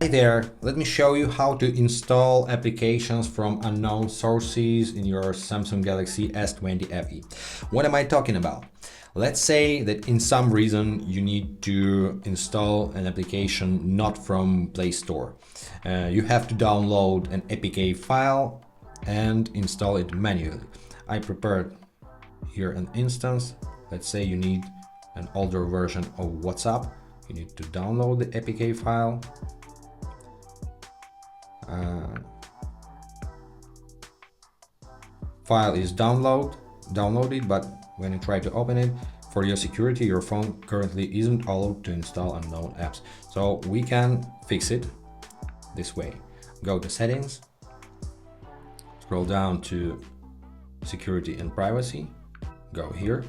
Hi there, let me show you how to install applications from unknown sources in your Samsung Galaxy S20 FE. What am I talking about? Let's say that in some reason you need to install an application not from Play Store. You have to download an APK file and install it manually. I prepared here an instance. Let's say you need an older version of WhatsApp. You need to download the APK file. File is downloaded, but when you try to open it, for your security, your phone currently isn't allowed to install unknown apps. So we can fix it this way. Go to settings, scroll down to security and privacy, go here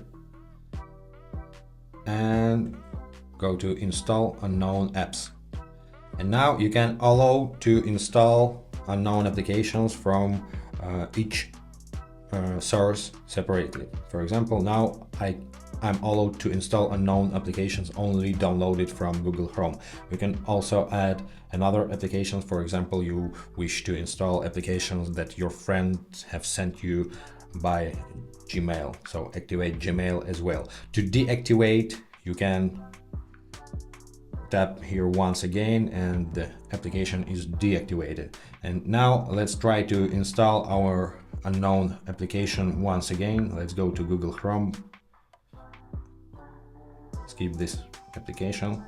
and go to install unknown apps. And now you can allow to install unknown applications from each source separately. For example, now I'm allowed to install unknown applications only downloaded from Google Chrome. You can also add another application. For example, you wish to install applications that your friends have sent you by Gmail. So activate Gmail as well. To deactivate, you can tap here once again and the application is deactivated. And now let's try to install our unknown application once again. Let's go to Google Chrome, skip this application,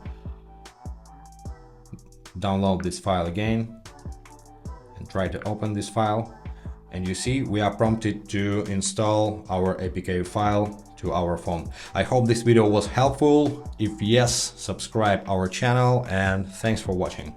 download this file again and try to open this file. And you see we are prompted to install our APK file to our phone. I hope this video was helpful. If yes, subscribe our channel and thanks for watching.